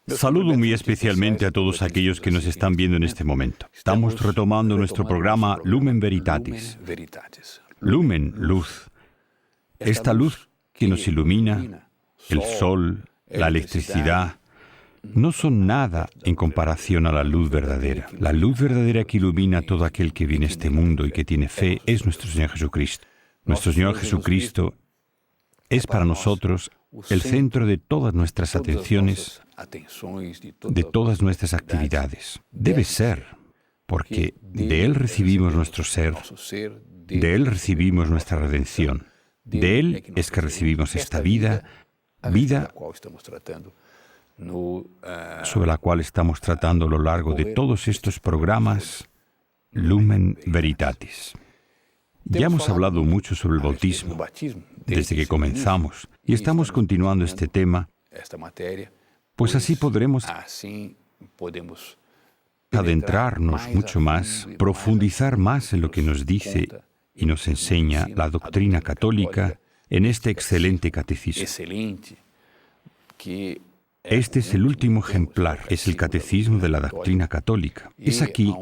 Saludo muy especialmente a todos aquellos que nos están viendo en este momento. Estamos retomando nuestro programa Lumen Veritatis. Lumen, luz. Esta luz que nos ilumina, el sol, la electricidad, no son nada en comparación a la luz verdadera. La luz verdadera que ilumina a todo aquel que viene a este mundo y que tiene fe es nuestro Señor Jesucristo. Nuestro Señor Jesucristo es para nosotros el centro de todas nuestras atenciones, de todas nuestras actividades. Debe ser, porque de Él recibimos nuestro ser, de Él recibimos nuestra redención, de Él es que recibimos esta vida sobre la cual estamos tratando a lo largo de todos estos programas Lumen Veritatis. Ya hemos hablado mucho sobre el bautismo desde que comenzamos y estamos continuando este tema, pues así podremos adentrarnos mucho más, profundizar más en lo que nos dice y nos enseña la doctrina católica en este excelente catecismo. Este es el último ejemplar, es el catecismo de la doctrina católica. Es aquí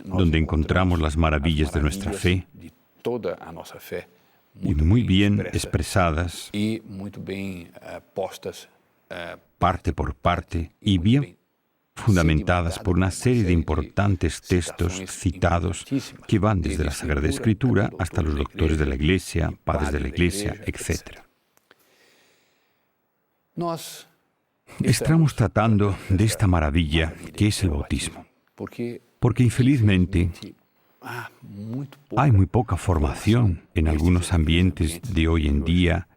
donde encontramos las maravillas de nuestra fe, y muy bien expresadas, parte por parte, y bien fundamentadas por una serie de importantes textos citados que van desde la Sagrada Escritura hasta los doctores de la Iglesia, padres de la Iglesia, etc. Estamos tratando de esta maravilla que es el bautismo, porque infelizmente hay muy poca formación en algunos ambientes de hoy en día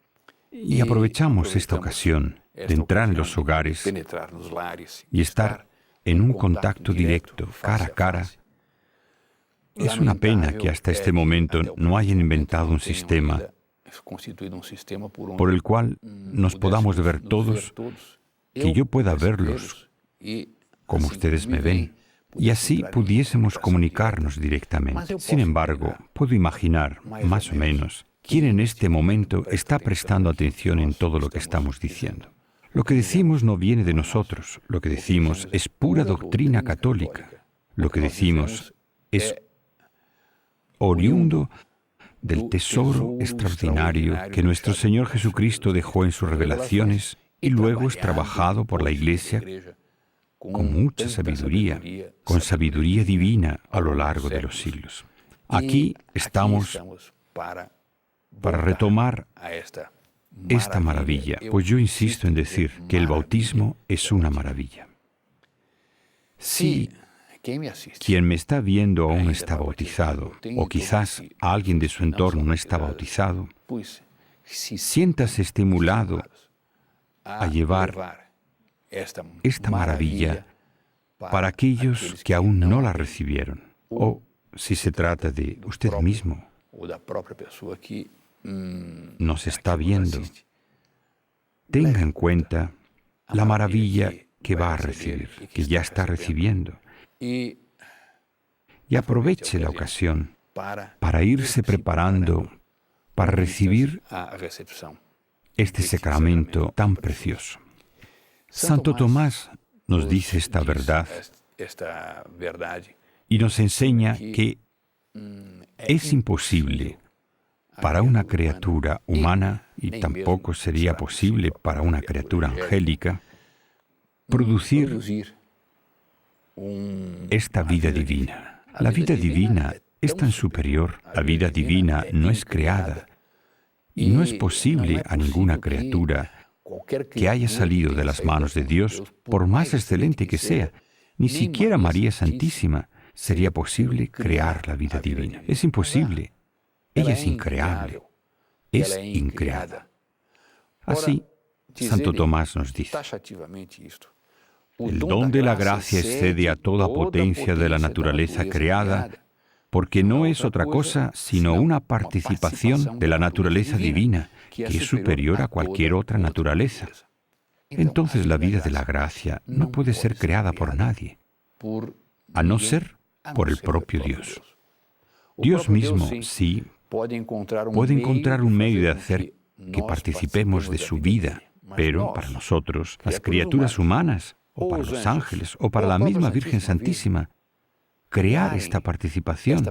y aprovechamos esta ocasión de entrar en los hogares y estar en un contacto directo, cara a cara. Es una pena que hasta este momento no hayan inventado un sistema por el cual nos podamos ver todos, que yo pueda verlos como ustedes me ven, y así pudiésemos comunicarnos directamente. Sin embargo, puedo imaginar, más o menos, quién en este momento está prestando atención en todo lo que estamos diciendo. Lo que decimos no viene de nosotros, lo que decimos es pura doctrina católica. Lo que decimos es oriundo del tesoro extraordinario que nuestro Señor Jesucristo dejó en sus revelaciones y luego es trabajado por la Iglesia con mucha sabiduría, con sabiduría divina a lo largo de los siglos. Aquí estamos para retomar esta maravilla, pues yo insisto en decir que el bautismo es una maravilla. Si quien me está viendo aún está bautizado, o quizás alguien de su entorno no está bautizado, siéntase estimulado a llevar esta maravilla para aquellos que aún no la recibieron, o si se trata de usted mismo, nos está viendo, tenga en cuenta la maravilla que va a recibir, que ya está recibiendo, y aproveche la ocasión para irse preparando para recibir este sacramento tan precioso. Santo Tomás nos dice esta verdad y nos enseña que es imposible para una criatura humana, y tampoco sería posible para una criatura angélica, producir esta vida divina. La vida divina es tan superior, la vida divina no es creada, y no es posible a ninguna criatura que haya salido de las manos de Dios, por más excelente que sea, ni siquiera María Santísima, sería posible crear la vida divina. Es imposible. Ella es increable. Es increada. Así, Santo Tomás nos dice: el don de la gracia excede a toda potencia de la naturaleza creada, porque no es otra cosa sino una participación de la naturaleza divina, que es superior a cualquier otra naturaleza. Entonces la vida de la gracia no puede ser creada por nadie, a no ser por el propio Dios. Dios mismo, sí, puede encontrar un medio de hacer que participemos de su vida, pero para nosotros, las criaturas humanas, o para los ángeles, o para la misma Virgen Santísima, crear esta participación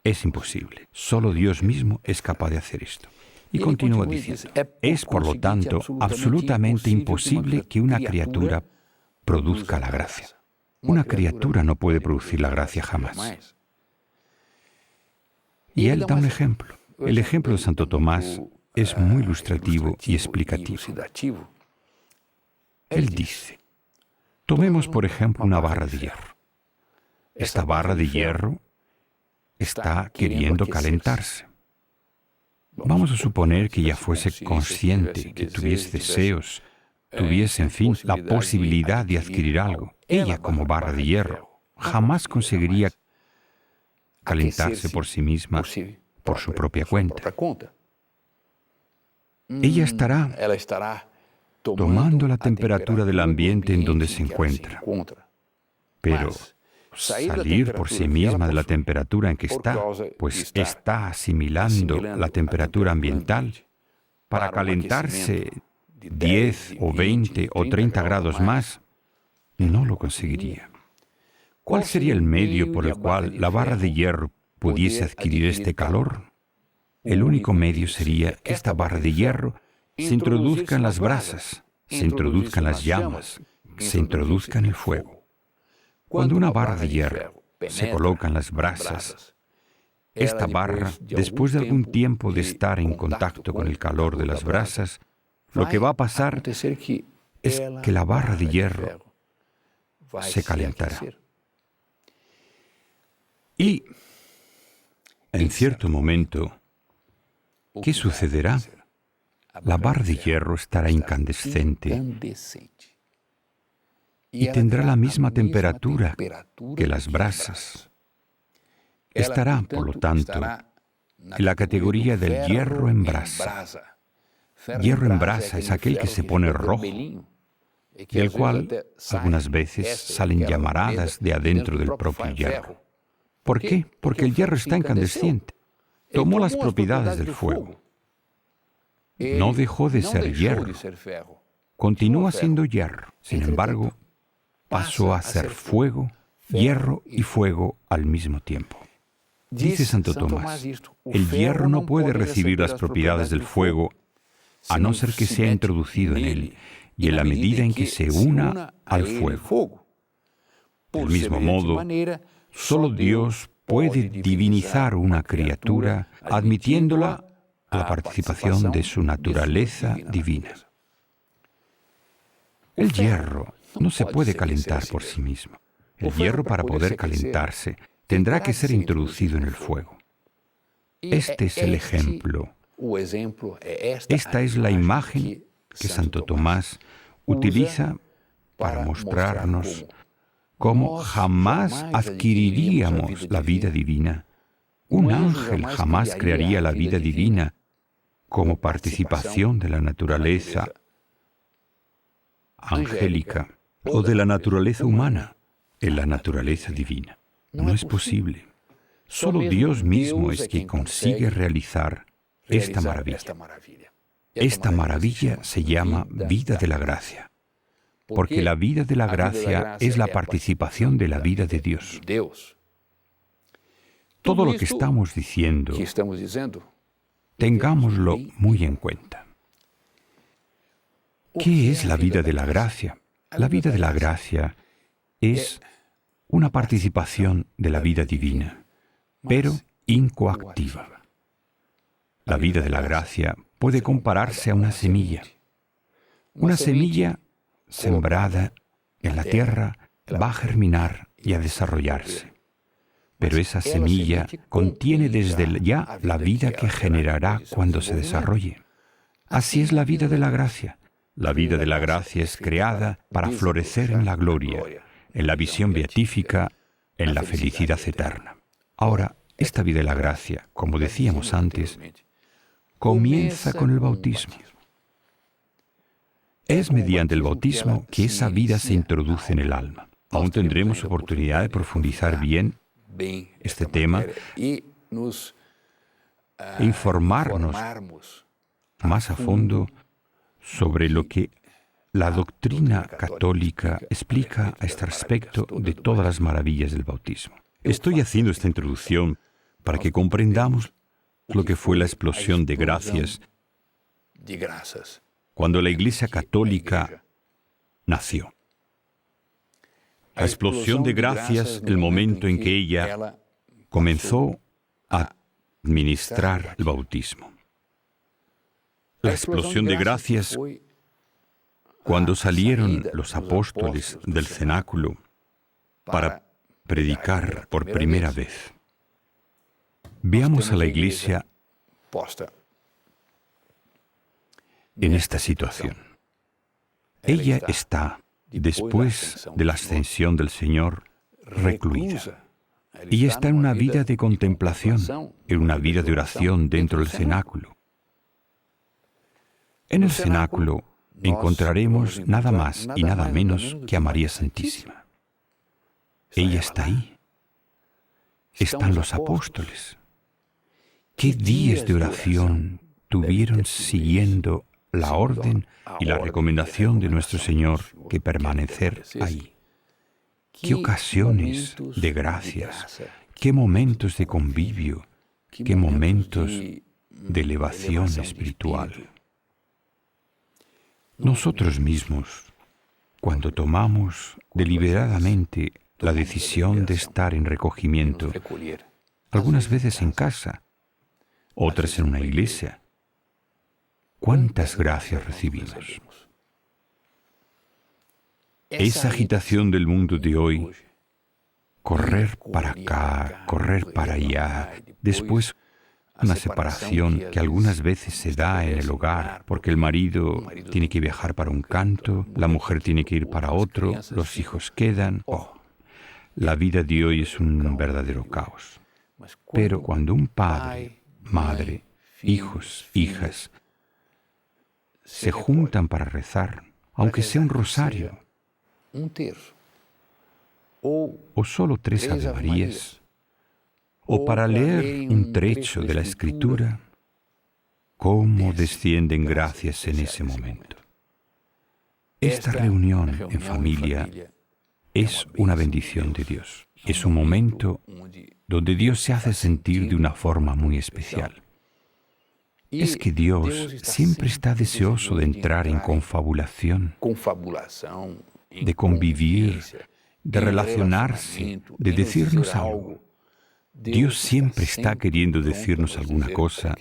es imposible. Solo Dios mismo es capaz de hacer esto. Y continúa diciendo: es, por lo tanto, absolutamente imposible que una criatura produzca la gracia. Una criatura no puede producir la gracia jamás. Y él da un ejemplo. El ejemplo de Santo Tomás es muy ilustrativo y explicativo. Él dice: tomemos, por ejemplo, una barra de hierro. Esta barra de hierro está queriendo calentarse. Vamos a suponer que ella fuese consciente, que tuviese deseos, tuviese, en fin, la posibilidad de adquirir algo. Ella, como barra de hierro, jamás conseguiría calentarse por sí misma, por su propia cuenta. Ella estará tomando la temperatura del ambiente en donde se encuentra. Pero salir por sí misma de la temperatura en que está, pues está asimilando la temperatura ambiental, para calentarse 10 o 20 o 30 grados más, no lo conseguiría. ¿Cuál sería el medio por el cual la barra de hierro pudiese adquirir este calor? El único medio sería que esta barra de hierro se introduzca en las brasas, se introduzca en las llamas, se introduzca en el fuego. Cuando una barra de hierro se coloca en las brasas, esta barra, después de algún tiempo de estar en contacto con el calor de las brasas, lo que va a pasar es que la barra de hierro se calentará. Y, en cierto momento, ¿qué sucederá? La barra de hierro estará incandescente y tendrá la misma temperatura que las brasas. Estará, por lo tanto, en la categoría del hierro en brasa. Hierro en brasa es aquel que se pone rojo, del cual algunas veces salen llamaradas de adentro del propio hierro. ¿Por qué? Porque el hierro está incandescente. Tomó las propiedades del fuego. No dejó de ser hierro. Continúa siendo hierro. Sin embargo, pasó a ser fuego, hierro y fuego al mismo tiempo. Dice Santo Tomás: el hierro no puede recibir las propiedades del fuego a no ser que sea introducido en él y en la medida en que se una al fuego. Del mismo modo, solo Dios puede divinizar una criatura admitiéndola a la participación de su naturaleza divina. El hierro no se puede calentar por sí mismo. El hierro, para poder calentarse, tendrá que ser introducido en el fuego. Este es el ejemplo. Esta es la imagen que Santo Tomás utiliza para mostrarnos cómo jamás adquiriríamos la vida divina. Un ángel jamás crearía la vida divina como participación de la naturaleza angélica o de la naturaleza humana en la naturaleza divina. No es posible. Solo Dios mismo es quien consigue realizar esta maravilla. Esta maravilla se llama vida de la gracia, porque la vida de la gracia es la participación de la vida de Dios. Todo lo que estamos diciendo, tengámoslo muy en cuenta. ¿Qué es la vida de la gracia? La vida de la gracia es una participación de la vida divina, pero incoactiva. La vida de la gracia puede compararse a una semilla. Una semilla sembrada en la tierra va a germinar y a desarrollarse. Pero esa semilla contiene desde ya la vida que generará cuando se desarrolle. Así es la vida de la gracia. La vida de la gracia es creada para florecer en la gloria, en la visión beatífica, en la felicidad eterna. Ahora, esta vida de la gracia, como decíamos antes, comienza con el bautismo. Es mediante el bautismo que esa vida se introduce en el alma. Aún tendremos oportunidad de profundizar bien este tema e informarnos más a fondo sobre lo que la doctrina católica explica a este respecto de todas las maravillas del bautismo. Estoy haciendo esta introducción para que comprendamos lo que fue la explosión de gracias cuando la Iglesia Católica nació. La explosión de gracias, el momento en que ella comenzó a administrar el bautismo. La explosión de gracias cuando salieron los apóstoles del cenáculo para predicar por primera vez. Veamos a la Iglesia en esta situación. Ella está, después de la ascensión del Señor, recluida. Ella está en una vida de contemplación, en una vida de oración dentro del cenáculo. En el cenáculo encontraremos nada más y nada menos que a María Santísima. Ella está ahí. Están los apóstoles. ¿Qué días de oración tuvieron siguiendo la orden y la recomendación de nuestro Señor que permanecer ahí? ¿Qué ocasiones de gracias? ¿Qué momentos de convivio? ¿Qué momentos de elevación espiritual? Nosotros mismos, cuando tomamos deliberadamente la decisión de estar en recogimiento, algunas veces en casa, otras en una iglesia, ¿cuántas gracias recibimos? Esa agitación del mundo de hoy, correr para acá, correr para allá, después una separación que algunas veces se da en el hogar, porque el marido tiene que viajar para un canto, la mujer tiene que ir para otro, los hijos quedan. La vida de hoy es un verdadero caos. Pero cuando un padre, madre, hijos, hijas, se juntan para rezar, aunque sea un rosario, o solo 3 Ave Marías, o para leer un trecho de la Escritura, ¿cómo descienden gracias en ese momento? Esta reunión en familia es una bendición de Dios. Es un momento donde Dios se hace sentir de una forma muy especial. Es que Dios siempre está deseoso de entrar en confabulación, de convivir, de relacionarse, de decirnos algo. Dios siempre está queriendo decirnos alguna cosa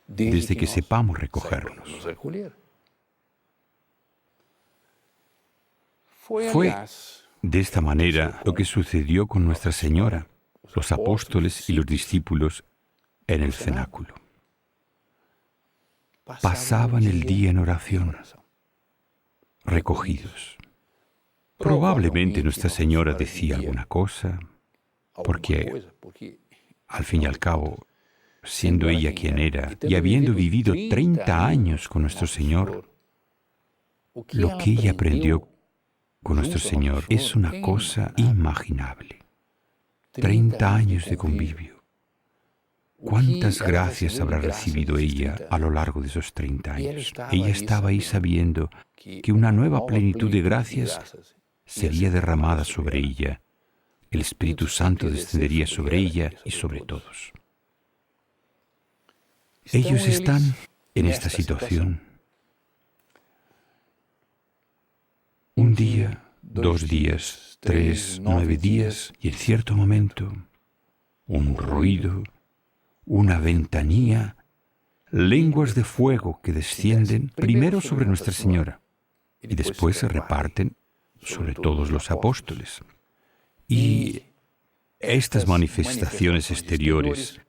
desde que sepamos recogernos. Fue de esta manera lo que sucedió con Nuestra Señora, los apóstoles y los discípulos en el cenáculo. Pasaban el día en oración, recogidos. Probablemente Nuestra Señora decía alguna cosa, porque, al fin y al cabo, siendo ella quien era y habiendo vivido 30 años con nuestro Señor, lo que ella aprendió con nuestro Señor es una cosa inimaginable. 30 años de convivio. ¿Cuántas gracias habrá recibido ella a lo largo de esos 30 años? Ella estaba ahí sabiendo que una nueva plenitud de gracias sería derramada sobre ella. El Espíritu Santo descendería sobre ella y sobre todos. Ellos están en esta situación. Un día, 2 días, 3, 9 días, y en cierto momento, un ruido, una ventanilla, lenguas de fuego que descienden primero sobre Nuestra Señora y después se reparten sobre todos los apóstoles. Y estas manifestaciones exteriores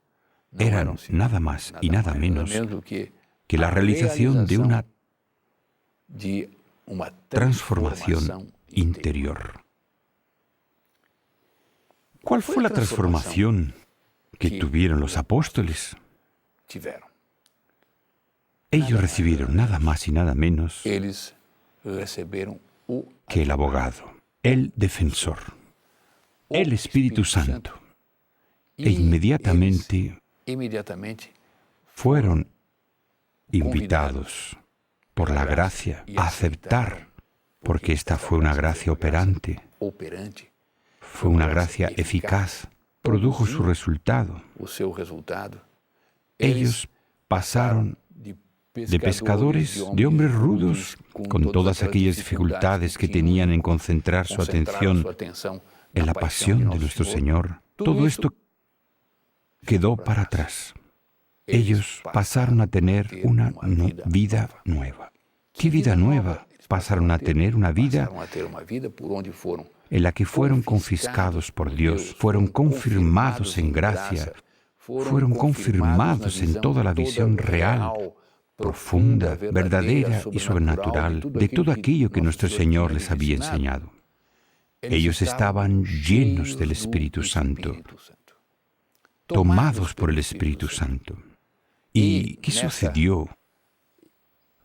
eran nada más y nada menos que la realización de una transformación interior. ¿Cuál fue la transformación que tuvieron los apóstoles? Ellos recibieron nada más y nada menos que el abogado, el defensor, el Espíritu Santo. E inmediatamente fueron invitados por la gracia a aceptar, porque esta fue una gracia operante, fue una gracia eficaz, produjo su resultado. Ellos pasaron de pescadores, de hombres rudos, con todas aquellas dificultades que tenían en concentrar su atención en la pasión de nuestro Señor. Todo esto quedó para atrás. Ellos pasaron a tener una vida nueva. ¿Qué vida nueva? Pasaron a tener una vida en la que fueron confiscados por Dios, fueron confirmados en gracia, fueron confirmados en toda la visión real, profunda, verdadera y sobrenatural de todo aquello que nuestro Señor les había enseñado. Ellos estaban llenos del Espíritu Santo, tomados por el Espíritu Santo. ¿Y qué sucedió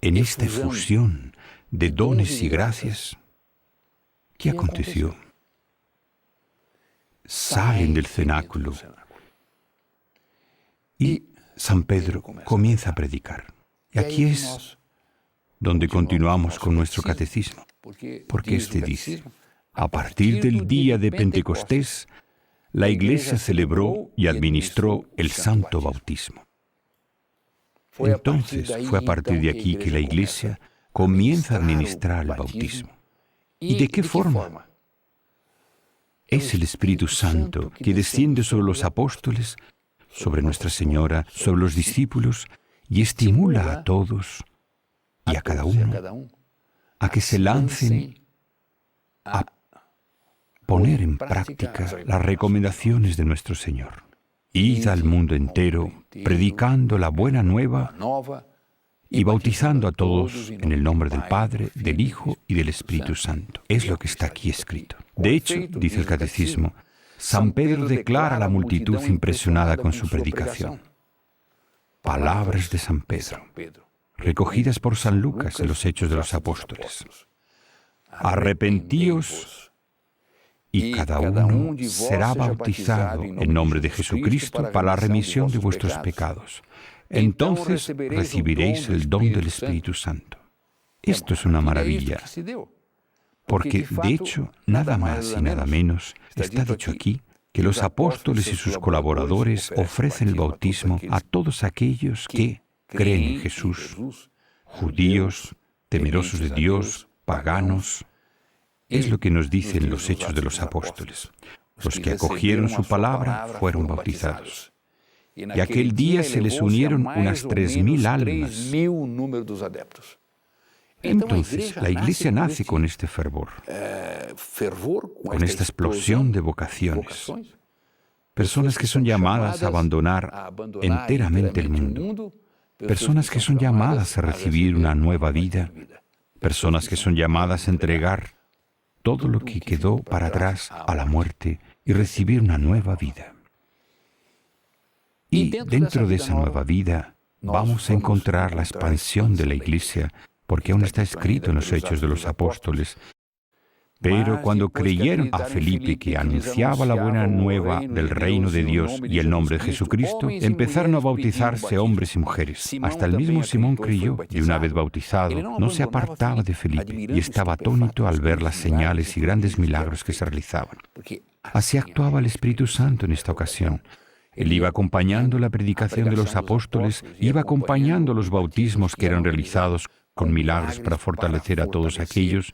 en esta efusión de dones y gracias? ¿Qué aconteció? Salen del cenáculo y San Pedro comienza a predicar. Y aquí es donde continuamos con nuestro catecismo, porque este dice: a partir del día de Pentecostés, la Iglesia celebró y administró el santo bautismo. Entonces fue a partir de aquí que la Iglesia comienza a administrar el bautismo. ¿Y de qué forma? Es el Espíritu Santo que desciende sobre los apóstoles, sobre Nuestra Señora, sobre los discípulos, y estimula a todos y a cada uno a que se lancen a poner en práctica las recomendaciones de nuestro Señor. Id al mundo entero, predicando la buena nueva y bautizando a todos en el nombre del Padre, del Hijo y del Espíritu Santo. Es lo que está aquí escrito. De hecho, dice el Catecismo, San Pedro declara a la multitud impresionada con su predicación. Palabras de San Pedro, recogidas por San Lucas en los Hechos de los Apóstoles. Arrepentíos y cada uno será bautizado en nombre de Jesucristo para la remisión de vuestros pecados. Entonces recibiréis el don del Espíritu Santo. Esto es una maravilla, porque de hecho nada más y nada menos está dicho aquí que los apóstoles y sus colaboradores ofrecen el bautismo a todos aquellos que creen en Jesús, judíos, temerosos de Dios, paganos. Es lo que nos dicen los Hechos de los Apóstoles. Los que acogieron su palabra fueron bautizados. Y aquel día se les unieron unas 3.000 almas. Entonces, la Iglesia nace con este fervor, con esta explosión de vocaciones. Personas que son llamadas a abandonar enteramente el mundo. Personas que son llamadas a recibir una nueva vida. Personas que son llamadas a entregar todo lo que quedó para atrás a la muerte y recibir una nueva vida. Y dentro de esa nueva vida vamos a encontrar la expansión de la Iglesia, porque aún está escrito en los Hechos de los Apóstoles. Pero cuando creyeron a Felipe, que anunciaba la buena nueva del reino de Dios y el nombre de Jesucristo, empezaron a bautizarse hombres y mujeres. Hasta el mismo Simón creyó, y una vez bautizado, no se apartaba de Felipe, y estaba atónito al ver las señales y grandes milagros que se realizaban. Así actuaba el Espíritu Santo en esta ocasión. Él iba acompañando la predicación de los apóstoles, iba acompañando los bautismos que eran realizados con milagros para fortalecer a todos aquellos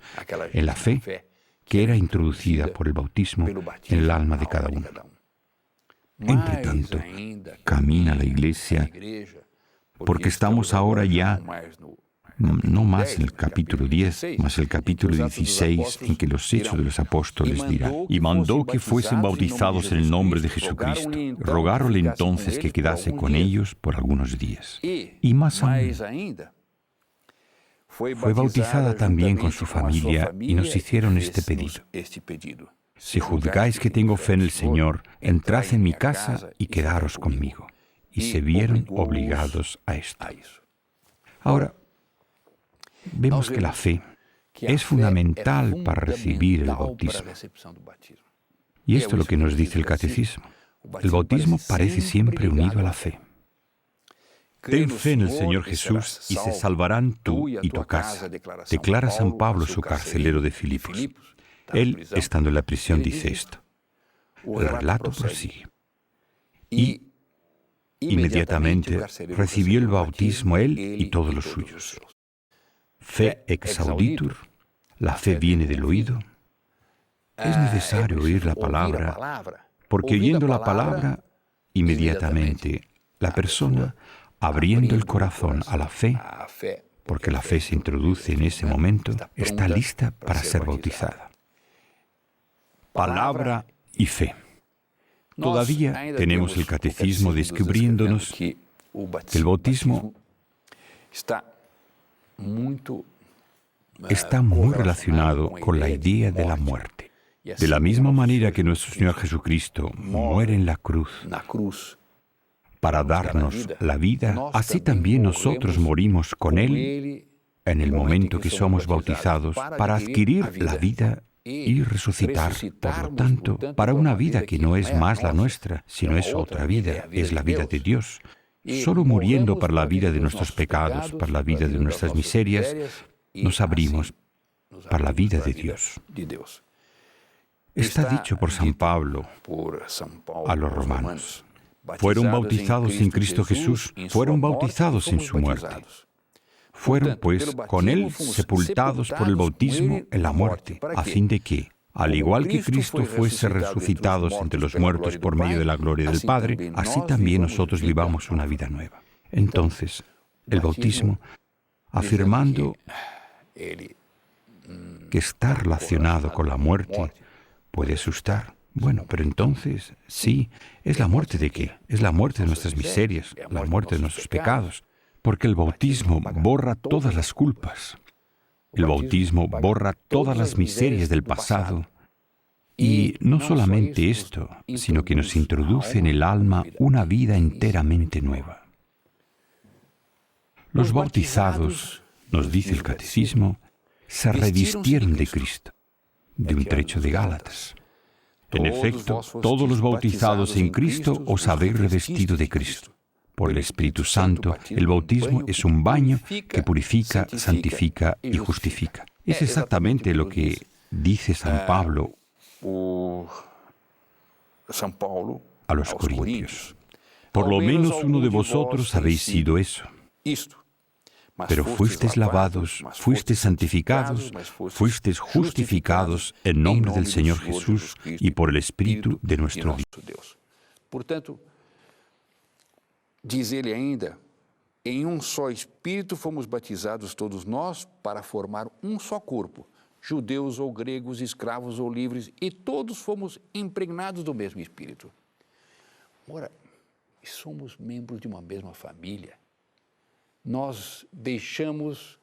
en la fe que era introducida por el bautismo en el alma de cada uno. Entre tanto, camina la Iglesia, porque estamos ahora ya no más en el capítulo 10, mas el capítulo 16, en que los Hechos de los Apóstoles dirá, y mandó que fuesen bautizados en el nombre de Jesucristo. Rogáronle entonces que quedase con ellos por algunos días. Y más aún, fue bautizada también con su familia y nos hicieron este pedido. Si juzgáis que tengo fe en el Señor, entrad en mi casa y quedaros conmigo. Y se vieron obligados a esto. Ahora, vemos que la fe es fundamental para recibir el bautismo. Y esto es lo que nos dice el Catecismo. El bautismo parece siempre unido a la fe. Ten fe en el Señor Jesús y se salvarán tú y tu casa, declara San Pablo, su carcelero de Filipos. Él, estando en la prisión, dice esto. El relato prosigue. Y inmediatamente recibió el bautismo él y todos los suyos. Fe ex auditur, la fe viene del oído. Es necesario oír la palabra, porque oyendo la palabra, inmediatamente la persona, abriendo el corazón a la fe, porque la fe se introduce en ese momento, está lista para ser bautizada. Palabra y fe. Todavía tenemos el Catecismo descubriéndonos que el bautismo está muy relacionado con la idea de la muerte. De la misma manera que nuestro Señor Jesucristo muere en la cruz para darnos la vida, así también nosotros morimos con Él en el momento que somos bautizados para adquirir la vida y resucitar, por lo tanto, para una vida que no es más la nuestra, sino es otra vida, es la vida de Dios. Solo muriendo para la vida de nuestros pecados, para la vida de nuestras miserias, nos abrimos para la vida de Dios. Está dicho por San Pablo a los romanos. Fueron bautizados en Cristo Jesús, fueron bautizados en su muerte. Fueron, pues, con Él sepultados por el bautismo en la muerte, a fin de que, al igual que Cristo fuese resucitados entre los muertos por medio de la gloria del Padre, así también nosotros vivamos una vida nueva. Entonces, el bautismo, afirmando que está relacionado con la muerte, puede asustar. Bueno, pero entonces, sí, ¿es la muerte de qué? Es la muerte de nuestras miserias, la muerte de nuestros pecados. Porque el bautismo borra todas las culpas. El bautismo borra todas las miserias del pasado. Y no solamente esto, sino que nos introduce en el alma una vida enteramente nueva. Los bautizados, nos dice el Catecismo, se revistieron de Cristo, de un trecho de Gálatas. En efecto, todos los bautizados en Cristo os habéis revestido de Cristo. Por el Espíritu Santo, el bautismo es un baño que purifica, santifica y justifica. Es exactamente lo que dice San Pablo a los Corintios. Por lo menos uno de vosotros habéis sido eso. Pero fuisteis lavados, fuisteis santificados, fuisteis justificados en nombre del Señor Jesús y por el Espíritu de nuestro Dios. Diz ele ainda, em só Espírito fomos batizados todos nós para formar só corpo, judeus ou gregos, escravos ou livres, e todos fomos impregnados do mesmo Espírito. Ora, somos membros de uma mesma família. Nós deixamos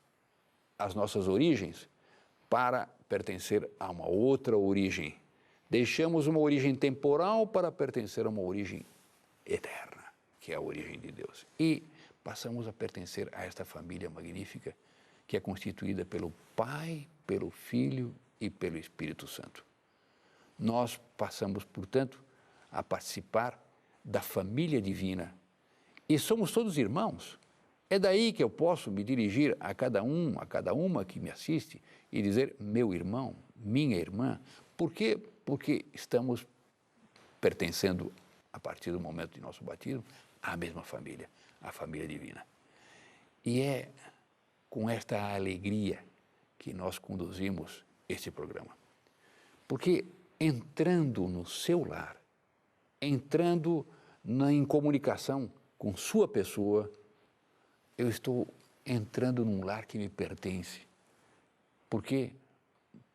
as nossas origens para pertencer a uma outra origem. Deixamos uma origem temporal para pertencer a uma origem eterna, que é a origem de Deus. E passamos a pertencer a esta família magnífica que é constituída pelo Pai, pelo Filho e pelo Espírito Santo. Nós passamos, portanto, a participar da família divina e somos todos irmãos. É daí que eu posso me dirigir a cada a cada uma que me assiste e dizer meu irmão, minha irmã. Por quê? Porque estamos pertencendo, a partir do momento de nosso batismo, à mesma família, a família divina. E é com esta alegria que nós conduzimos este programa. Porque entrando no seu lar, entrando em comunicação com sua pessoa, eu estou entrando num lar que me pertence, porque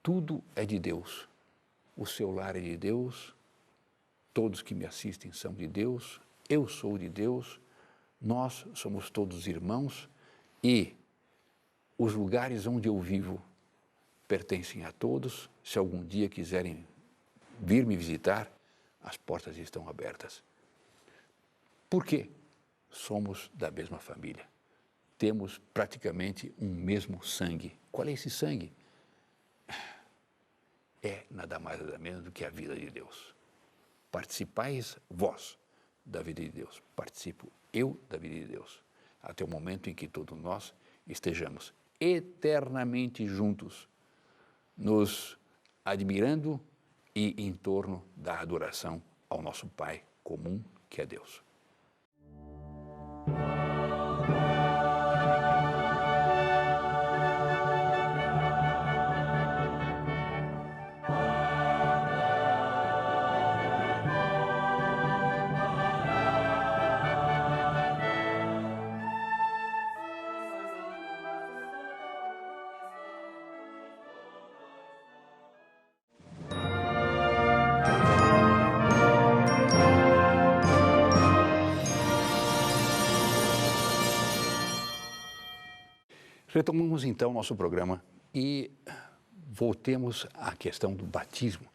tudo é de Deus. O seu lar é de Deus, todos que me assistem são de Deus, eu sou de Deus, nós somos todos irmãos e os lugares onde eu vivo pertencem a todos. Se algum dia quiserem vir me visitar, as portas estão abertas. Por quê? Somos da mesma família. Temos praticamente um mesmo sangue. Qual é esse sangue? É nada mais nada menos do que a vida de Deus. Participais vós da vida de Deus. Participo eu da vida de Deus. Até o momento em que todos nós estejamos eternamente juntos, nos admirando e em torno da adoração ao nosso Pai comum, que é Deus. Retomamos então nosso programa e voltemos à questão do batismo.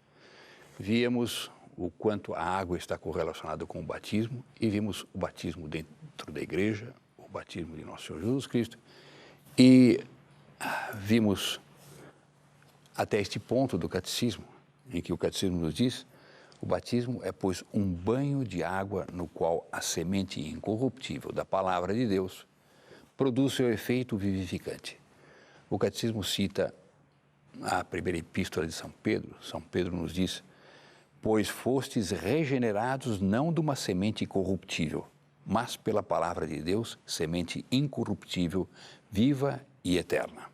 Vimos o quanto a água está correlacionada com o batismo e vimos o batismo dentro da igreja, o batismo de nosso Senhor Jesus Cristo e vimos até este ponto do catecismo, em que o catecismo nos diz: o batismo é, pois, um banho de água no qual a semente incorruptível da palavra de Deus produz seu efeito vivificante. O catecismo cita a primeira epístola de São Pedro. São Pedro nos diz: pois fostes regenerados não de uma semente corruptível, mas pela palavra de Deus, semente incorruptível, viva e eterna.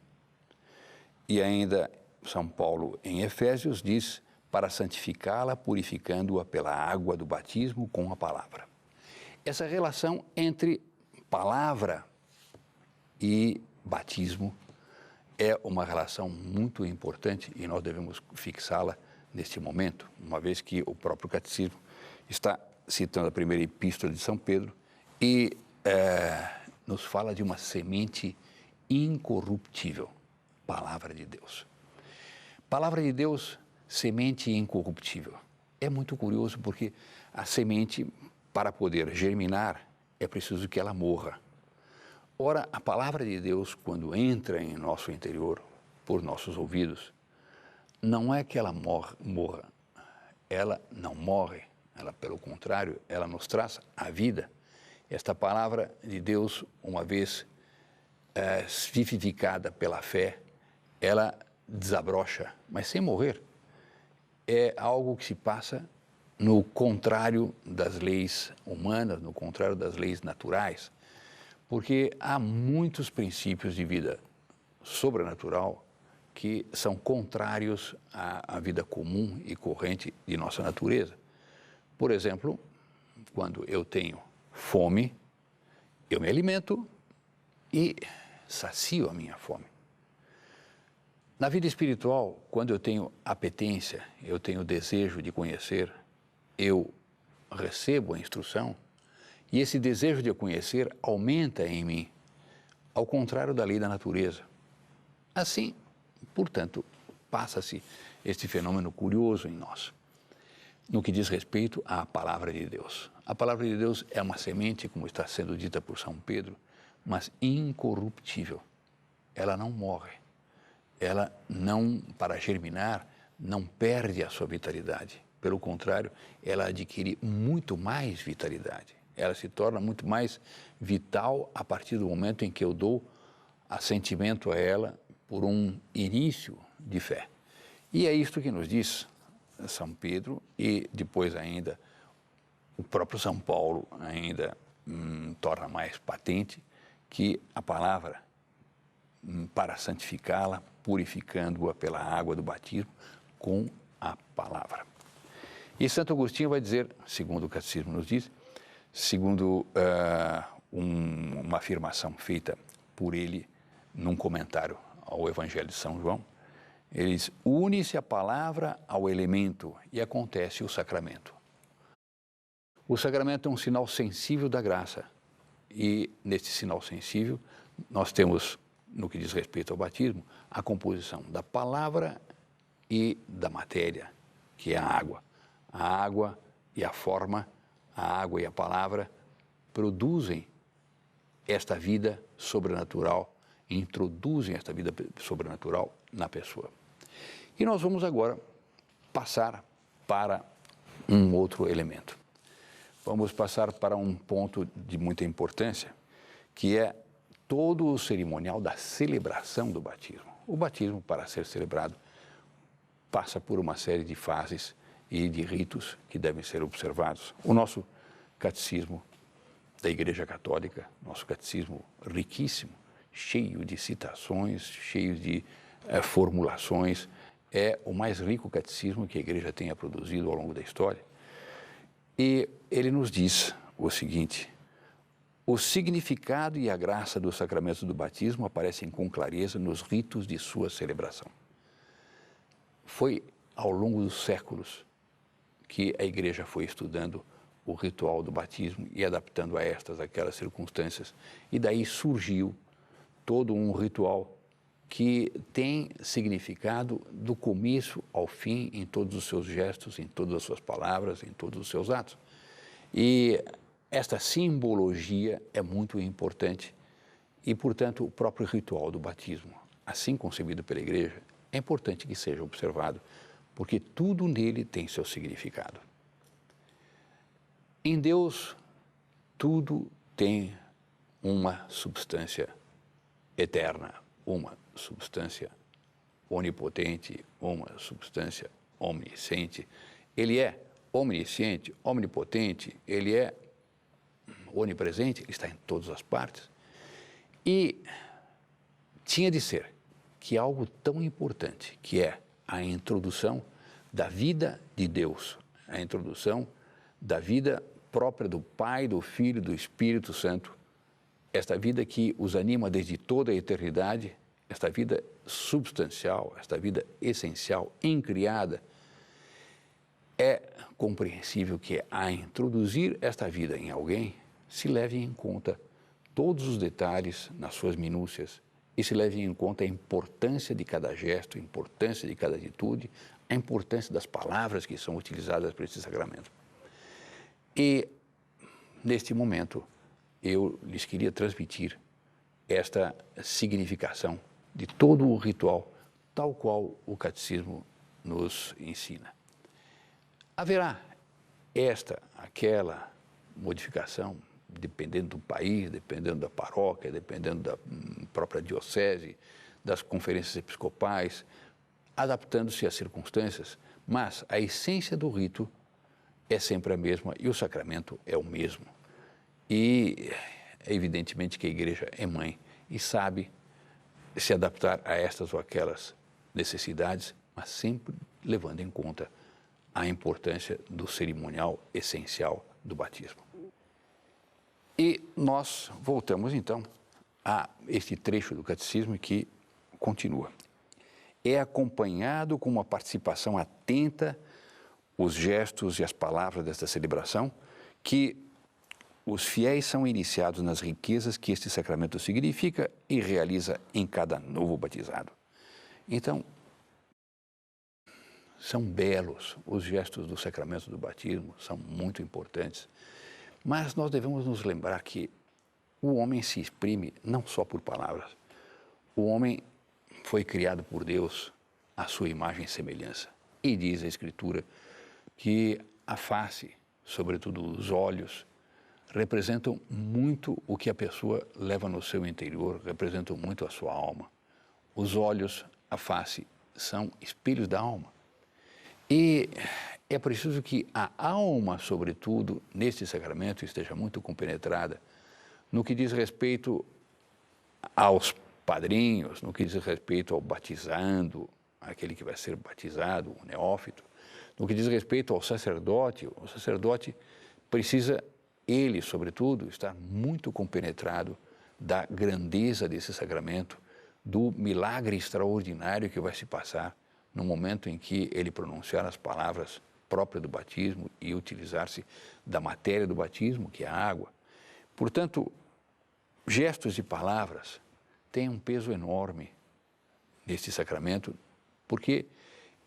E ainda São Paulo, em Efésios, diz: para santificá-la, purificando-a pela água do batismo com a palavra. Essa relação entre palavra e batismo é uma relação muito importante e nós devemos fixá-la neste momento, uma vez que o próprio catecismo está citando a primeira epístola de São Pedro e nos fala de uma semente incorruptível, palavra de Deus. Palavra de Deus, semente incorruptível. É muito curioso porque a semente, para poder germinar, é preciso que ela morra. Ora, a palavra de Deus, quando entra em nosso interior, por nossos ouvidos, não é que ela morra, ela não morre, ela, pelo contrário, ela nos traz a vida. Esta palavra de Deus, uma vez vivificada pela fé, ela desabrocha, mas sem morrer. É algo que se passa no contrário das leis humanas, no contrário das leis naturais, porque há muitos princípios de vida sobrenatural que são contrários à vida comum e corrente de nossa natureza. Por exemplo, quando eu tenho fome, eu me alimento e sacio a minha fome. Na vida espiritual, quando eu tenho apetência, eu tenho desejo de conhecer, eu recebo a instrução e esse desejo de conhecer aumenta em mim, ao contrário da lei da natureza. Assim, portanto, passa-se este fenômeno curioso em nós, no que diz respeito à palavra de Deus. A palavra de Deus é uma semente, como está sendo dita por São Pedro, mas incorruptível. Ela não morre. Ela não, para germinar, não perde a sua vitalidade. Pelo contrário, ela adquire muito mais vitalidade. Ela se torna muito mais vital a partir do momento em que eu dou assentimento a ela por um início de fé. E é isto que nos diz São Pedro e depois ainda o próprio São Paulo ainda torna mais patente que a palavra, para santificá-la, purificando-a pela água do batismo com a palavra. E Santo Agostinho vai dizer, segundo o catecismo nos diz, segundo uma afirmação feita por ele num comentário ao Evangelho de São João. Ele diz: une-se a palavra ao elemento e acontece o sacramento. O sacramento é um sinal sensível da graça. E, nesse sinal sensível, nós temos, no que diz respeito ao batismo, a composição da palavra e da matéria, que é a água. A água e a forma, a água e a palavra produzem esta vida sobrenatural, introduzem esta vida sobrenatural na pessoa. E nós vamos agora passar para um outro elemento. Vamos passar para um ponto de muita importância, que é todo o cerimonial da celebração do batismo. O batismo, para ser celebrado, passa por uma série de fases e de ritos que devem ser observados. O nosso catecismo da Igreja Católica, nosso catecismo riquíssimo, cheio de citações, cheio de formulações, é o mais rico catecismo que a Igreja tenha produzido ao longo da história. E ele nos diz o seguinte: o significado e a graça do sacramento do batismo aparecem com clareza nos ritos de sua celebração. Foi ao longo dos séculos que a Igreja foi estudando o ritual do batismo e adaptando a aquelas circunstâncias. E daí surgiu todo um ritual que tem significado do começo ao fim, em todos os seus gestos, em todas as suas palavras, em todos os seus atos. E esta simbologia é muito importante e, portanto, o próprio ritual do batismo, assim concebido pela Igreja, é importante que seja observado, porque tudo nele tem seu significado. Em Deus, tudo tem uma substância eterna, uma substância onipotente, uma substância omnisciente. Ele é omnisciente, omnipotente, ele é onipresente, ele está em todas as partes. E tinha de ser que algo tão importante, que é a introdução da vida de Deus, a introdução da vida própria do Pai, do Filho, do Espírito Santo, esta vida que os anima desde toda a eternidade, esta vida substancial, esta vida essencial, incriada, é compreensível que, a introduzir esta vida em alguém, se leve em conta todos os detalhes nas suas minúcias e se leve em conta a importância de cada gesto, a importância de cada atitude, a importância das palavras que são utilizadas para esse sacramento. E, neste momento, eu lhes queria transmitir esta significação de todo o ritual, tal qual o catecismo nos ensina. Haverá esta, aquela modificação, dependendo do país, dependendo da paróquia, dependendo da própria diocese, das conferências episcopais, adaptando-se às circunstâncias, mas a essência do rito é sempre a mesma e o sacramento é o mesmo. E é evidentemente que a Igreja é mãe e sabe se adaptar a estas ou aquelas necessidades, mas sempre levando em conta a importância do cerimonial essencial do batismo. E nós voltamos então a este trecho do catecismo que continua. É acompanhado com uma participação atenta os gestos e as palavras desta celebração que os fiéis são iniciados nas riquezas que este sacramento significa e realiza em cada novo batizado. Então, são belos os gestos do sacramento do batismo, são muito importantes, mas nós devemos nos lembrar que o homem se exprime não só por palavras. O homem foi criado por Deus à sua imagem e semelhança. E diz a Escritura que a face, sobretudo os olhos, representam muito o que a pessoa leva no seu interior, representam muito a sua alma. Os olhos, a face, são espelhos da alma. E é preciso que a alma, sobretudo, neste sacramento, esteja muito compenetrada no que diz respeito aos padrinhos, no que diz respeito ao batizando, aquele que vai ser batizado, o neófito, no que diz respeito ao sacerdote. O sacerdote precisa, ele, sobretudo, estar muito compenetrado da grandeza desse sacramento, do milagre extraordinário que vai se passar no momento em que ele pronunciar as palavras próprias do batismo e utilizar-se da matéria do batismo, que é a água. Portanto, gestos e palavras têm um peso enorme neste sacramento, porque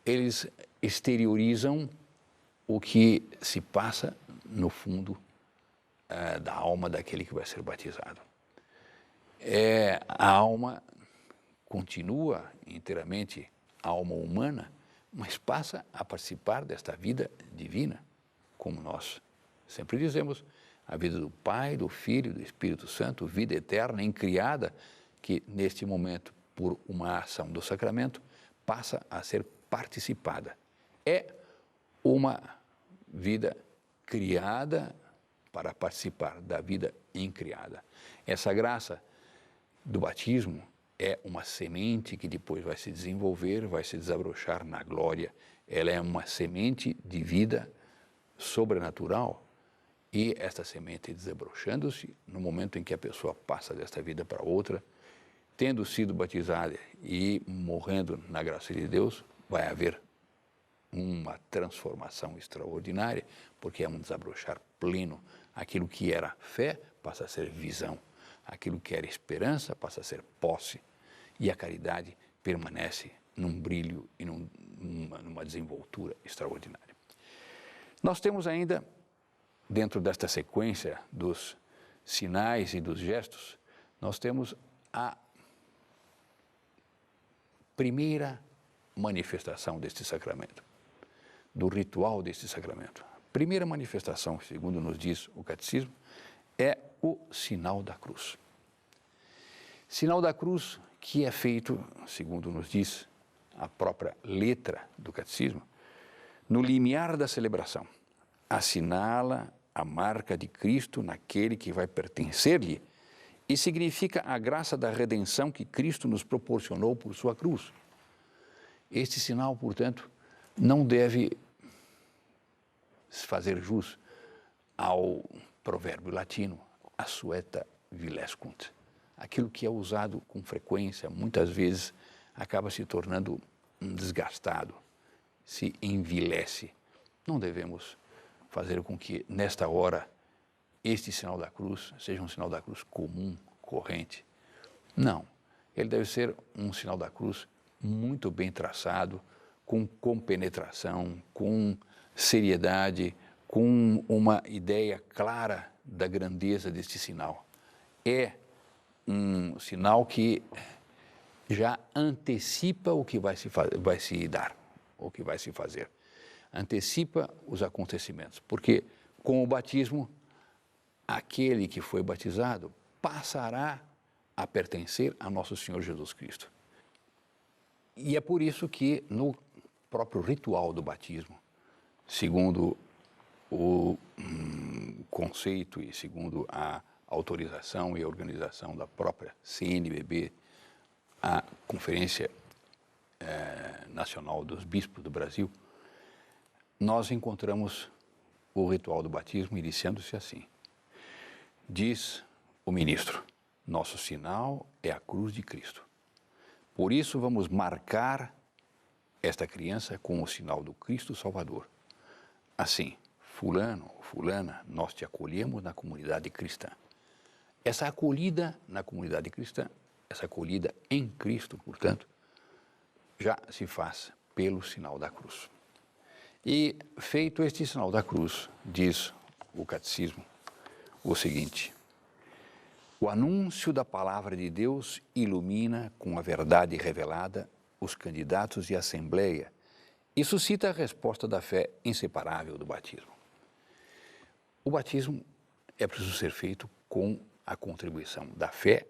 eles exteriorizam o que se passa no fundo da alma daquele que vai ser batizado. A alma continua inteiramente a alma humana, mas passa a participar desta vida divina, como nós sempre dizemos, a vida do Pai, do Filho e do Espírito Santo, vida eterna, incriada, que neste momento, por uma ação do sacramento, passa a ser participada. É uma vida criada para participar da vida incriada. Essa graça do batismo é uma semente que depois vai se desenvolver, vai se desabrochar na glória. Ela é uma semente de vida sobrenatural e esta semente desabrochando-se no momento em que a pessoa passa desta vida para outra, tendo sido batizada e morrendo na graça de Deus, vai haver uma transformação extraordinária, porque é um desabrochar pleno. Aquilo que era fé passa a ser visão, aquilo que era esperança passa a ser posse, e a caridade permanece num brilho e numa desenvoltura extraordinária. Nós temos ainda, dentro desta sequência dos sinais e dos gestos, nós temos a primeira manifestação deste sacramento, do ritual deste sacramento. A primeira manifestação, segundo nos diz o Catecismo, é o sinal da cruz. Sinal da cruz que é feito, segundo nos diz a própria letra do Catecismo, no limiar da celebração. Assinala a marca de Cristo naquele que vai pertencer-lhe e significa a graça da redenção que Cristo nos proporcionou por sua cruz. Este sinal, portanto, não deve fazer jus ao provérbio latino, assueta vilescunt. Aquilo que é usado com frequência, muitas vezes, acaba se tornando desgastado, se envilece. Não devemos fazer com que, nesta hora, este sinal da cruz seja um sinal da cruz comum, corrente. Não, ele deve ser um sinal da cruz muito bem traçado, com compenetração, com seriedade, com uma ideia clara da grandeza deste sinal. É um sinal que já antecipa o que vai se dar, o que vai se fazer. Antecipa os acontecimentos, porque com o batismo, aquele que foi batizado passará a pertencer a nosso Senhor Jesus Cristo. E é por isso que no próprio ritual do batismo, segundo o conceito e segundo a autorização e organização da própria CNBB, a Conferência Nacional dos Bispos do Brasil, nós encontramos o ritual do batismo iniciando-se assim. Diz o ministro, nosso sinal é a cruz de Cristo. Por isso vamos marcar esta criança com o sinal do Cristo Salvador. Assim, fulano ou fulana, nós te acolhemos na comunidade cristã. Essa acolhida na comunidade cristã, essa acolhida em Cristo, portanto, já se faz pelo sinal da cruz. E feito este sinal da cruz, diz o Catecismo o seguinte: o anúncio da palavra de Deus ilumina com a verdade revelada os candidatos e a assembleia e suscita a resposta da fé inseparável do batismo. O batismo é preciso ser feito com a contribuição da fé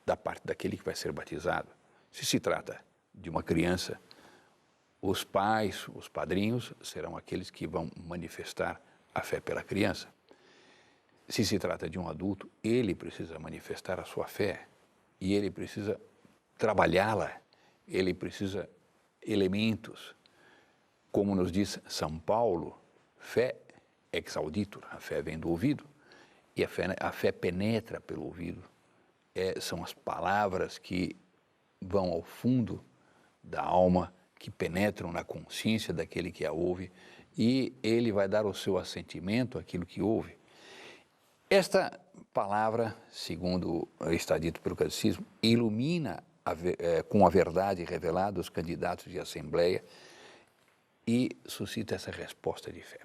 da parte daquele que vai ser batizado. Se trata de uma criança, os pais, os padrinhos, serão aqueles que vão manifestar a fé pela criança. Se trata de um adulto, ele precisa manifestar a sua fé e ele precisa trabalhá-la, ele precisa elementos. Como nos diz São Paulo, fé ex auditur, a fé vem do ouvido, e a fé penetra pelo ouvido, são as palavras que vão ao fundo da alma, que penetram na consciência daquele que a ouve, e ele vai dar o seu assentimento àquilo que ouve. Esta palavra, segundo está dito pelo Catecismo, ilumina com a verdade revelada os candidatos de assembleia e suscita essa resposta de fé.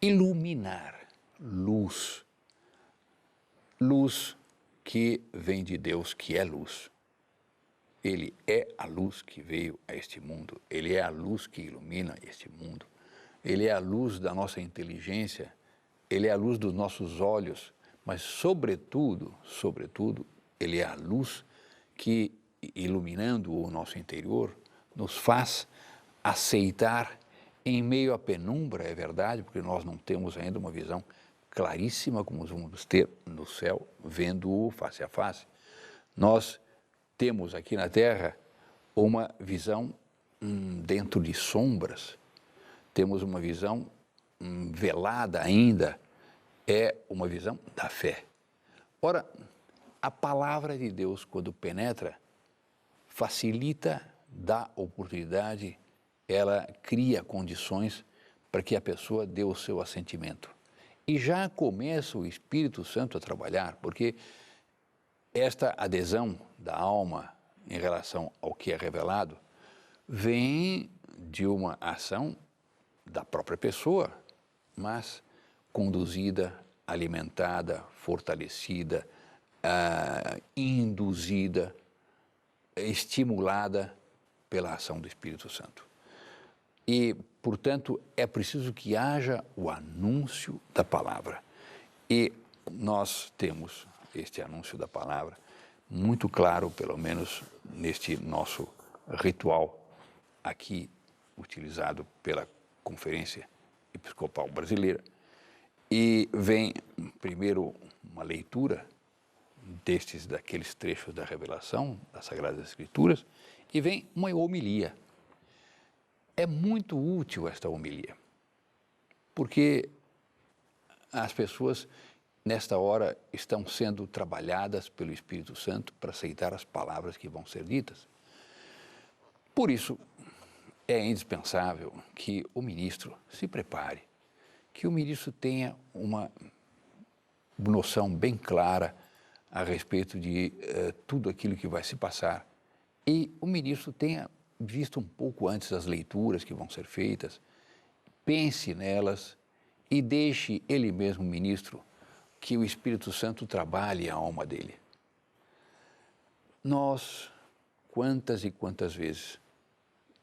Iluminar, luz. Luz que vem de Deus, que é luz. Ele é a luz que veio a este mundo, ele é a luz que ilumina este mundo, ele é a luz da nossa inteligência, ele é a luz dos nossos olhos, mas sobretudo, ele é a luz que, iluminando o nosso interior, nos faz aceitar em meio à penumbra, é verdade, porque nós não temos ainda uma visão claríssima como vamos ter no céu, vendo-o face a face. Nós temos aqui na Terra uma visão dentro de sombras, temos uma visão velada ainda, é uma visão da fé. Ora, a palavra de Deus, quando penetra, facilita, dá oportunidade, ela cria condições para que a pessoa dê o seu assentimento. E já começa o Espírito Santo a trabalhar, porque esta adesão da alma em relação ao que é revelado vem de uma ação da própria pessoa, mas conduzida, alimentada, fortalecida, induzida, estimulada pela ação do Espírito Santo. E, portanto, é preciso que haja o anúncio da palavra. E nós temos este anúncio da palavra muito claro, pelo menos neste nosso ritual aqui utilizado pela Conferência Episcopal Brasileira. E vem primeiro uma leitura daqueles trechos da revelação das Sagradas Escrituras e vem uma homilia. É muito útil esta homilia, porque as pessoas nesta hora estão sendo trabalhadas pelo Espírito Santo para aceitar as palavras que vão ser ditas. Por isso, é indispensável que o ministro se prepare, que o ministro tenha uma noção bem clara a respeito de tudo aquilo que vai se passar e o ministro tenha visto um pouco antes as leituras que vão ser feitas, pense nelas e deixe ele mesmo, ministro, que o Espírito Santo trabalhe a alma dele. Nós, quantas e quantas vezes,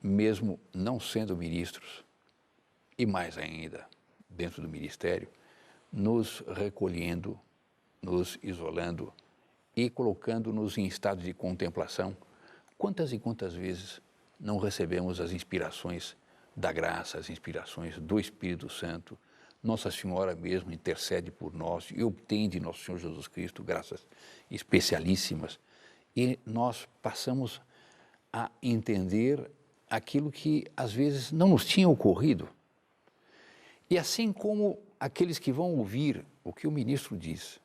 mesmo não sendo ministros, e mais ainda dentro do ministério, nos recolhendo, nos isolando e colocando-nos em estado de contemplação, quantas e quantas vezes não recebemos as inspirações da graça, as inspirações do Espírito Santo. Nossa Senhora mesmo intercede por nós e obtém de nosso Senhor Jesus Cristo graças especialíssimas. E nós passamos a entender aquilo que às vezes não nos tinha ocorrido. E assim como aqueles que vão ouvir o que o ministro diz,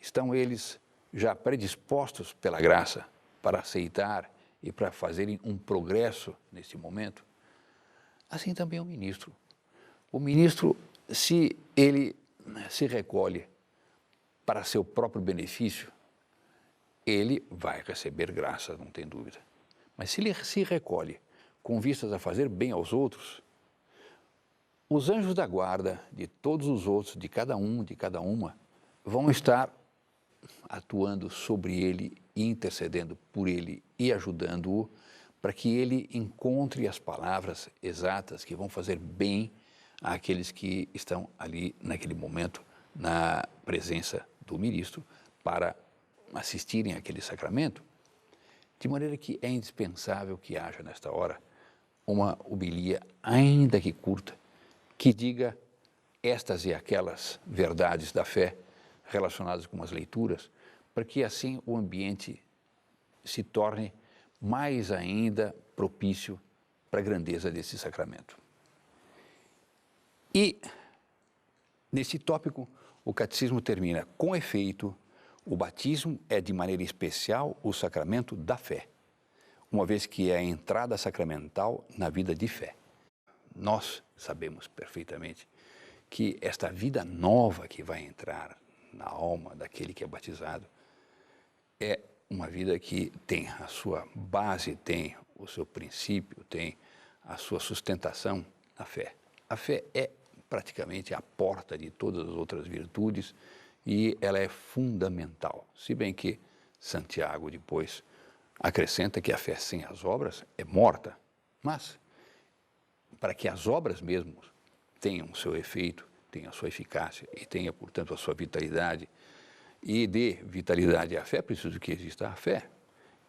estão eles já predispostos pela graça para aceitar e para fazerem um progresso nesse momento, assim também é o ministro. O ministro, se ele se recolhe para seu próprio benefício, ele vai receber graça, não tem dúvida. Mas se ele se recolhe com vistas a fazer bem aos outros, os anjos da guarda de todos os outros, de cada um, de cada uma, vão estar atuando sobre ele e intercedendo por ele e ajudando-o para que ele encontre as palavras exatas que vão fazer bem àqueles que estão ali naquele momento na presença do ministro para assistirem àquele sacramento. De maneira que é indispensável que haja nesta hora uma homilia, ainda que curta, que diga estas e aquelas verdades da fé relacionadas com as leituras, para que assim o ambiente se torne mais ainda propício para a grandeza desse sacramento. E, nesse tópico, o Catecismo termina: com efeito, O batismo é, de maneira especial, o sacramento da fé, uma vez que é a entrada sacramental na vida de fé. Nós sabemos perfeitamente que esta vida nova que vai entrar na alma daquele que é batizado é uma vida que tem a sua base, tem o seu princípio, tem a sua sustentação na fé. A fé é praticamente a porta de todas as outras virtudes e ela é fundamental. Se bem que Santiago depois acrescenta que a fé sem as obras é morta, mas para que as obras mesmo tenham o seu efeito, tenham a sua eficácia e tenha, portanto, a sua vitalidade, e dê vitalidade à fé, é preciso que exista a fé.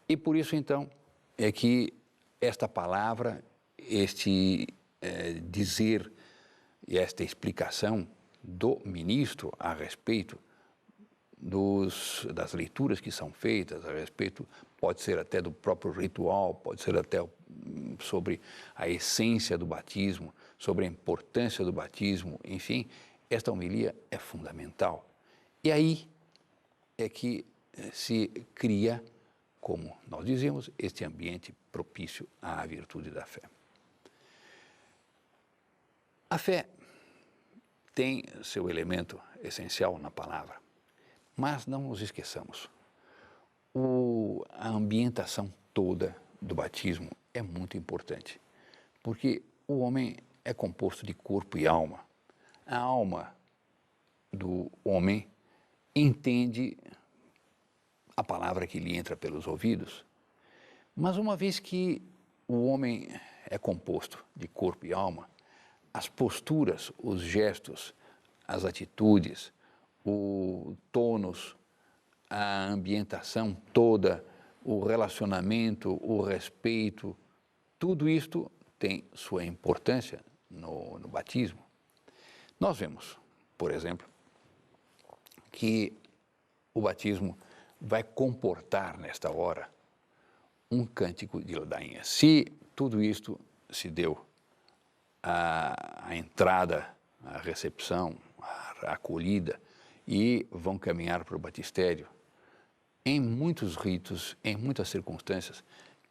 E por isso, então, é que esta palavra, este dizer e esta explicação do ministro a respeito das leituras que são feitas, a respeito, pode ser até do próprio ritual, pode ser até sobre a essência do batismo, sobre a importância do batismo, enfim, esta homilia é fundamental. E aí é que se cria, como nós dizemos, este ambiente propício à virtude da fé. A fé tem seu elemento essencial na palavra, mas não nos esqueçamos, a ambientação toda do batismo é muito importante, porque o homem é composto de corpo e alma. A alma do homem entende a palavra que lhe entra pelos ouvidos, mas uma vez que o homem é composto de corpo e alma, as posturas, os gestos, as atitudes, o tônus, a ambientação toda, o relacionamento, o respeito, tudo isto tem sua importância no batismo. Nós vemos, por exemplo, que o batismo vai comportar nesta hora um cântico de ladainha. Se tudo isto se deu, a entrada, a recepção, a acolhida, e vão caminhar para o batistério, em muitos ritos, em muitas circunstâncias,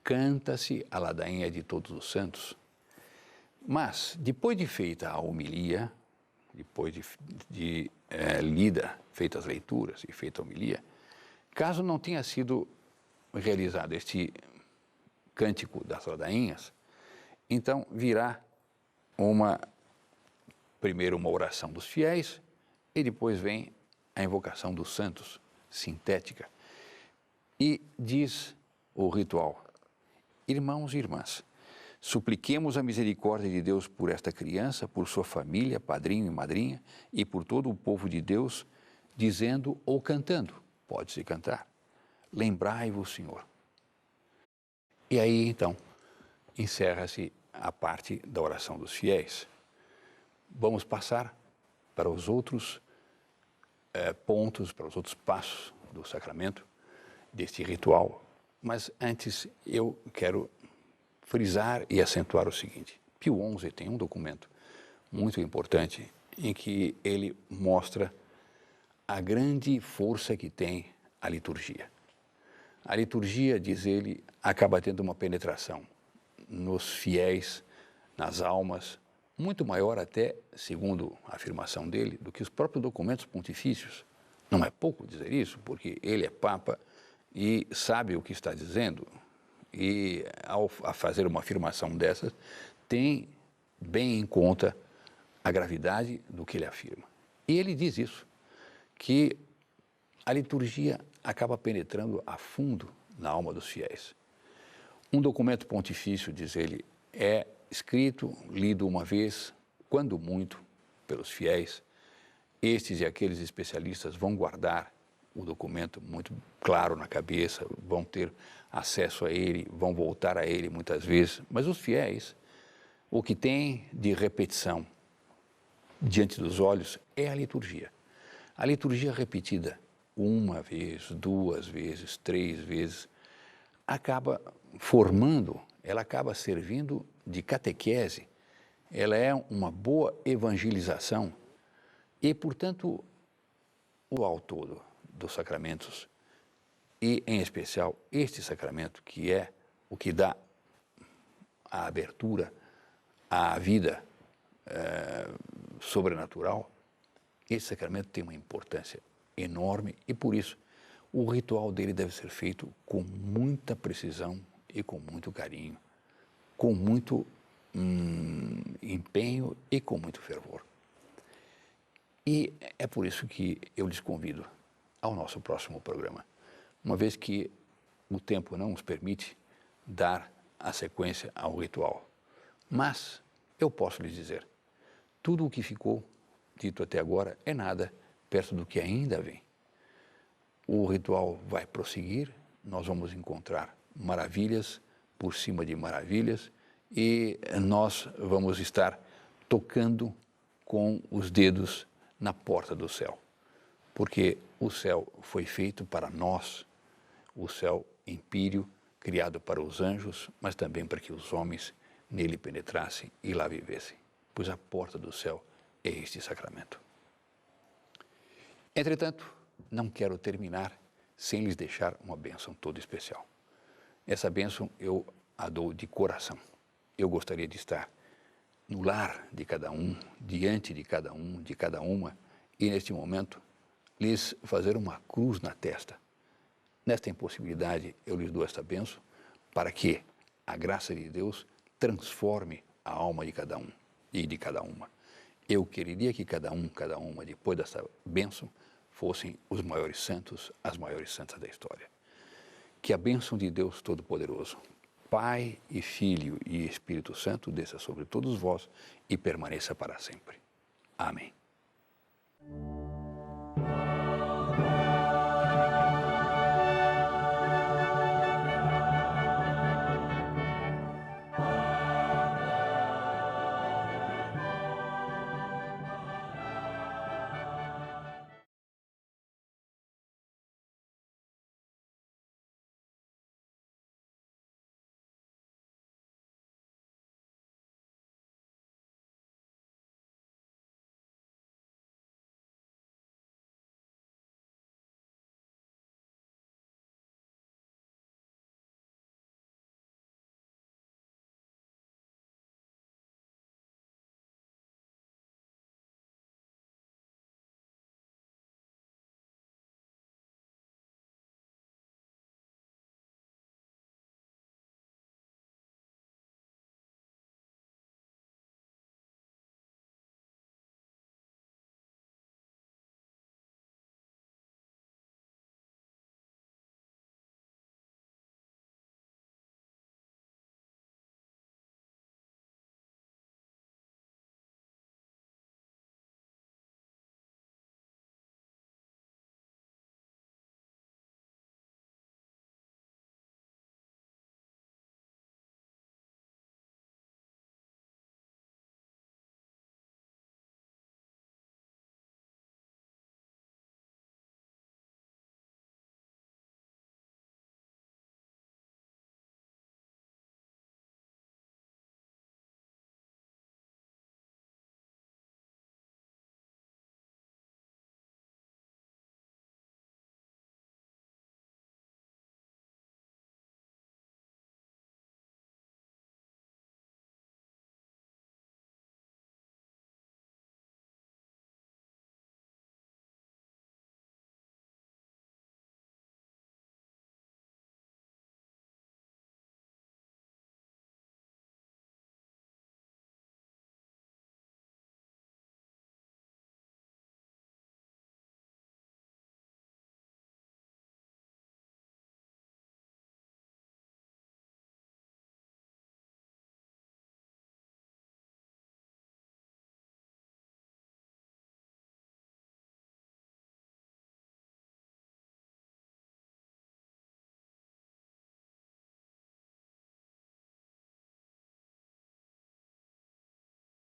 canta-se a ladainha de todos os santos. Mas, depois de feita a homilia, depois de lida, feitas as leituras e feita a homilia, caso não tenha sido realizado este cântico das ladainhas, então virá primeiro uma oração dos fiéis e depois vem a invocação dos santos, sintética. E diz o ritual: irmãos e irmãs, supliquemos a misericórdia de Deus por esta criança, por sua família, padrinho e madrinha, e por todo o povo de Deus, dizendo ou cantando, pode-se cantar, lembrai-vos, Senhor. E aí, então, encerra-se a parte da oração dos fiéis. Vamos passar para os outros pontos, para os outros passos do sacramento, deste ritual. Mas antes eu quero frisar e acentuar o seguinte: Pio XI tem um documento muito importante em que ele mostra a grande força que tem a liturgia. A liturgia, diz ele, acaba tendo uma penetração nos fiéis, nas almas, muito maior até, segundo a afirmação dele, do que os próprios documentos pontifícios. Não é pouco dizer isso, porque ele é Papa e sabe o que está dizendo, e ao fazer uma afirmação dessas, tem bem em conta a gravidade do que ele afirma. E ele diz isso, que a liturgia acaba penetrando a fundo na alma dos fiéis. Um documento pontifício, diz ele, é escrito, lido uma vez, quando muito, pelos fiéis. Estes e aqueles especialistas vão guardar o documento muito claro na cabeça, vão ter acesso a ele, vão voltar a ele muitas vezes. Mas os fiéis, o que tem de repetição diante dos olhos é a liturgia. A liturgia repetida uma vez, duas vezes, três vezes, acaba formando, ela acaba servindo de catequese, ela é uma boa evangelização e, portanto, o ao todo dos sacramentos, e em especial este sacramento, que é o que dá a abertura à vida sobrenatural, esse sacramento tem uma importância enorme e, por isso, o ritual dele deve ser feito com muita precisão e com muito carinho, com muito empenho e com muito fervor. E é por isso que eu lhes convido ao nosso próximo programa, uma vez que o tempo não nos permite dar a sequência ao ritual. Mas eu posso lhes dizer, tudo o que ficou dito até agora é nada perto do que ainda vem. O ritual vai prosseguir, nós vamos encontrar maravilhas por cima de maravilhas e nós vamos estar tocando com os dedos na porta do céu, porque o céu foi feito para nós, o céu empíreo, criado para os anjos, mas também para que os homens nele penetrassem e lá vivessem, pois a porta do céu é este sacramento. Entretanto, não quero terminar sem lhes deixar uma bênção toda especial. Essa bênção eu a dou de coração. Eu gostaria de estar no lar de cada um, diante de cada um, de cada uma, e neste momento lhes fazer uma cruz na testa. Nesta impossibilidade, eu lhes dou esta bênção para que a graça de Deus transforme a alma de cada um e de cada uma. Eu quereria que cada uma, depois dessa bênção, fossem os maiores santos, as maiores santas da história. Que a bênção de Deus Todo-Poderoso, Pai e Filho e Espírito Santo, desça sobre todos vós e permaneça para sempre. Amém.